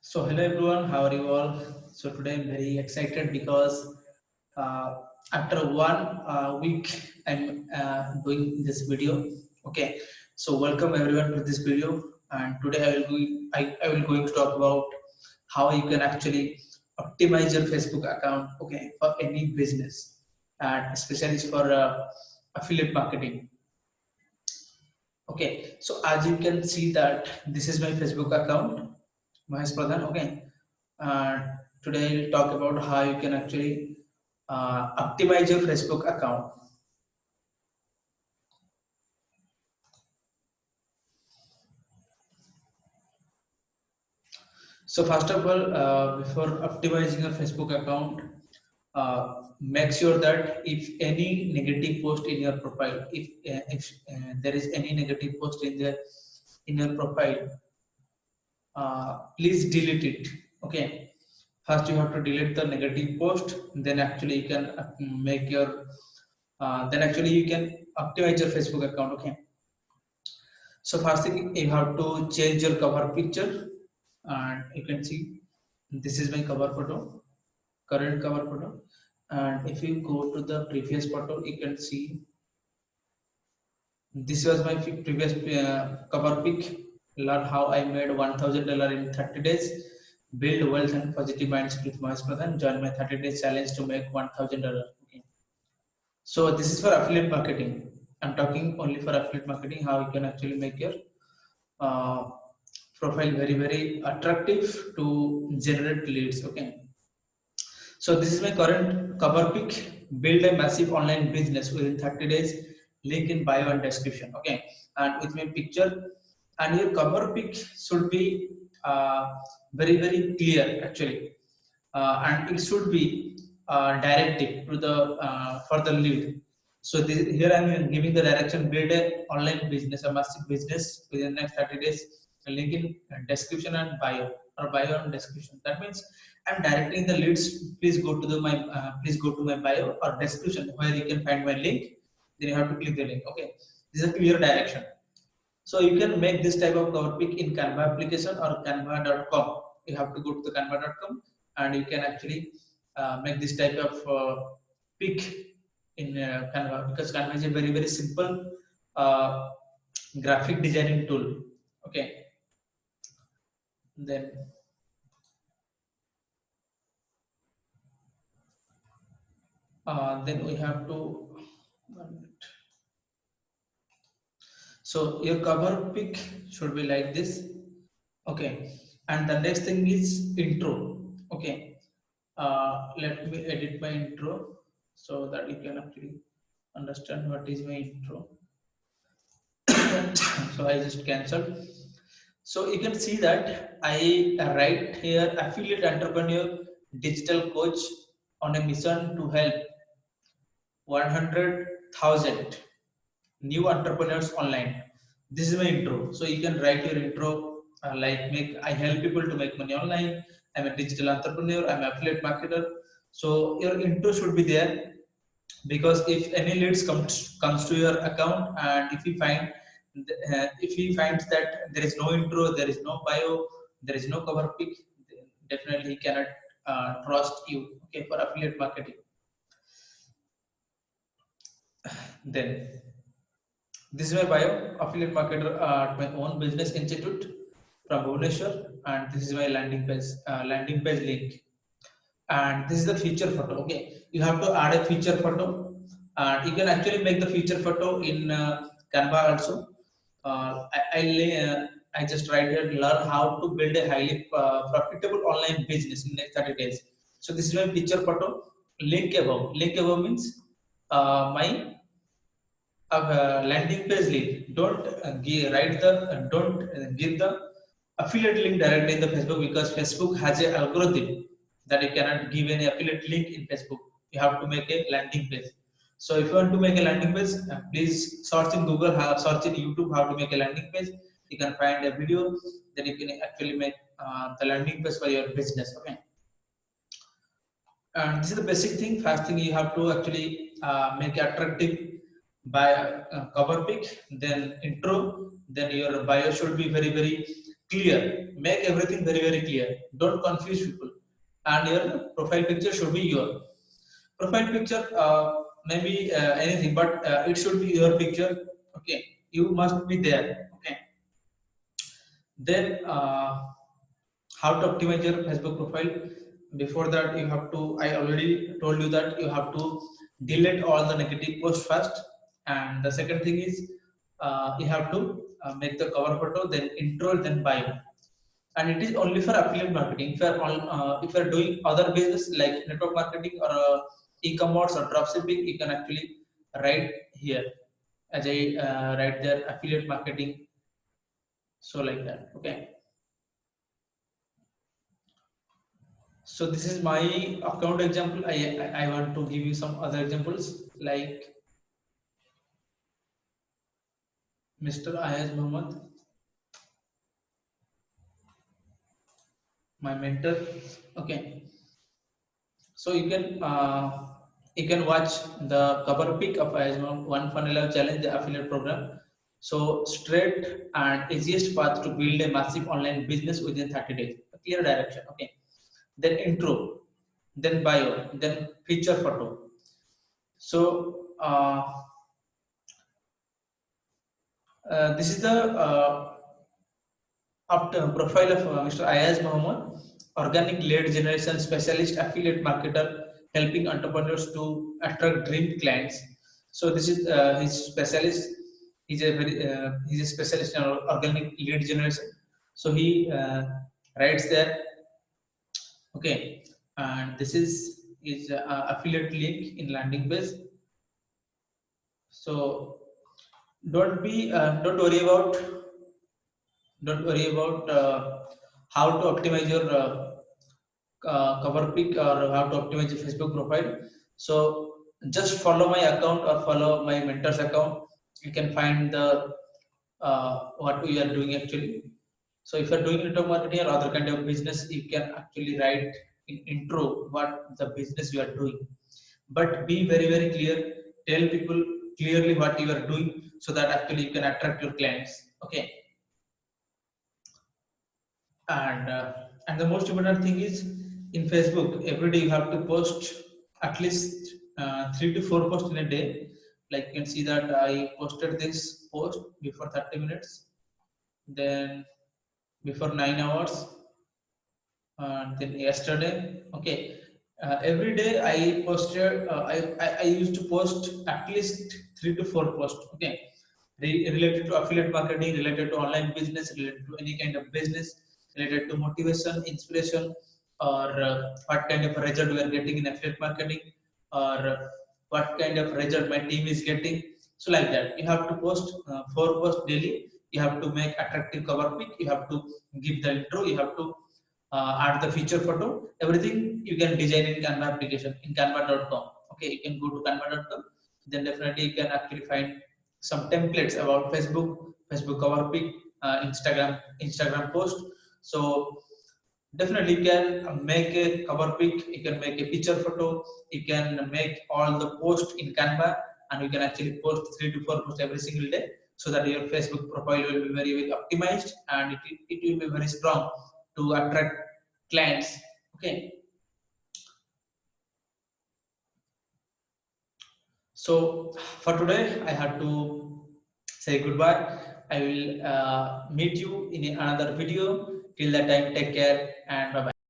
So hello everyone, how are you all? So today I'm very excited because uh, after one week I'm doing this video. Okay, so welcome everyone to this video, and today I will going to talk about how you can actually optimize your Facebook account. Okay, for any business, and especially for affiliate marketing. Okay, so as you can see that this is my Facebook account, Mahesh Pradhan. Okay, today we'll talk about how you can actually optimize your Facebook account. So first of all, before optimizing your Facebook account, make sure that if any negative post in your profile, if there is any negative post in your profile, please delete it. Okay, first you have to delete the negative post, then actually you can make your then actually you can optimize your Facebook account. Okay, so first thing you have to change your cover picture, and you can see this is my cover photo, current cover photo. And if you go to the previous photo, you can see this was my previous cover pic. Learn how I made $1,000 in 30 days. Build wealth and positive mindset with Mahesh Pradhan. Join my 30 days challenge to make $1,000. Okay. So this is for affiliate marketing. I'm talking only for affiliate marketing. How you can actually make your uh, profile very attractive to generate leads. Okay. So this is my current cover pic. Build a massive online business within 30 days. Link in bio and description. Okay, and with my picture, and your cover pic should be very clear actually, and it should be directive to the for the lead. So here I am giving the direction: build a online business, a massive business within the next 30 days. Link in description and bio, or bio and description. That means I'm directing the leads. Please go to please go to my bio or description where you can find my link. Then you have to click the link. Okay, this is a clear direction. So you can make this type of cover pic in Canva application or Canva.com. You have to go to the Canva.com, and you can actually make this type of pic in Canva, because Canva is a very simple uh, graphic designing tool. Okay, then we have to 1 minute. So your cover pic should be like this. Okay, and the next thing is intro. Okay, let me edit my intro so that you can actually understand what is my intro. So I just cancelled. So you can see that I write here: affiliate entrepreneur, digital coach on a mission to help 100,000 new entrepreneurs online. This is my intro. So you can write your intro like make I help people to make money online. I'm a digital entrepreneur. I'm an affiliate marketer. So your intro should be there, because if any leads comes to your account, and if he finds that there is no intro, there is no bio, there is no cover pic, then definitely he cannot trust you. Okay, for affiliate marketing. Then this is my bio: affiliate marketer at my own business institute from Bhubaneswar, and this is my landing page link. And this is the feature photo. Okay, you have to add a feature photo, and you can actually make the feature photo in Canva also. I just write here: learn how to build a highly profitable online business in next 30 days. So this is my picture photo. Link above. Link above means my landing page link. Don't don't give the affiliate link directly in the Facebook, because Facebook has an algorithm that you cannot give any affiliate link in Facebook. You have to make a landing page. So if you want to make a landing page, please search in Google, search in YouTube how to make a landing page. You can find a video, then you can actually make the landing page for your business. Okay, and this is the basic thing. First thing, you have to actually make attractive by cover pic, then intro, then your bio should be very clear. Make everything very clear. Don't confuse people. And your profile picture should be your profile picture. Maybe anything, but it should be your picture. Okay, you must be there. Okay, then how to optimize your Facebook profile. Before that, you have to, I already told you that you have to delete all the negative posts first. And the second thing is, you have to make the cover photo, then intro, then bio. And it is only for affiliate marketing. If you are doing other business like network marketing or e-commerce or dropshipping, you can actually write here as I write there affiliate marketing. So like that. Okay, so this is my account example. I want to give you some other examples like Mr. Ayaz Muhammad, my mentor. Okay, so you can watch the cover pic of Ayaz Muhammad, One Funnel Challenge, the affiliate program. So straight and easiest path to build a massive online business within 30 days. A clear direction. Okay, then intro, then bio, then feature photo. So this is the profile of Mr. Ayaz Muhammad, organic lead generation specialist, affiliate marketer, helping entrepreneurs to attract dream clients. So this is his specialist. He's a specialist in organic lead generation. So he writes there. Okay, and this is his affiliate link in landing page. So don't worry about how to optimize your cover pic or how to optimize your Facebook profile. So just follow my account or follow my mentor's account. You can find the what we are doing actually. So if you are doing network marketing or other kind of business, you can actually write in intro what the business you are doing. But be very clear. Tell people clearly what you are doing so that actually you can attract your clients. Okay, and the most important thing is in Facebook every day you have to post at least 3 to 4 posts in a day. Like you can see that I posted this post before 30 minutes, then before 9 hours, then yesterday. Okay, every day I posted I used to post at least 3 to 4 posts. Okay, related to affiliate marketing, related to online business, related to any kind of business, related to motivation, inspiration, or what kind of result we are getting in affiliate marketing, or what kind of result my team is getting. So like that, you have to post 4 posts daily. You have to make attractive cover pic. You have to give the intro. You have to add the feature photo. Everything you can design in Canva application in Canva.com. Okay, you can go to Canva.com. Then definitely you can actually find some templates about Facebook cover pic, Instagram post. So definitely you can make a cover pic, you can make a picture photo, you can make all the posts in Canva, and you can actually post 3 to 4 posts every single day, so that your Facebook profile will be very optimized, and it will be very strong to attract clients. Okay, so for today I have to say goodbye. I will meet you in another video. Till that time, take care and bye bye.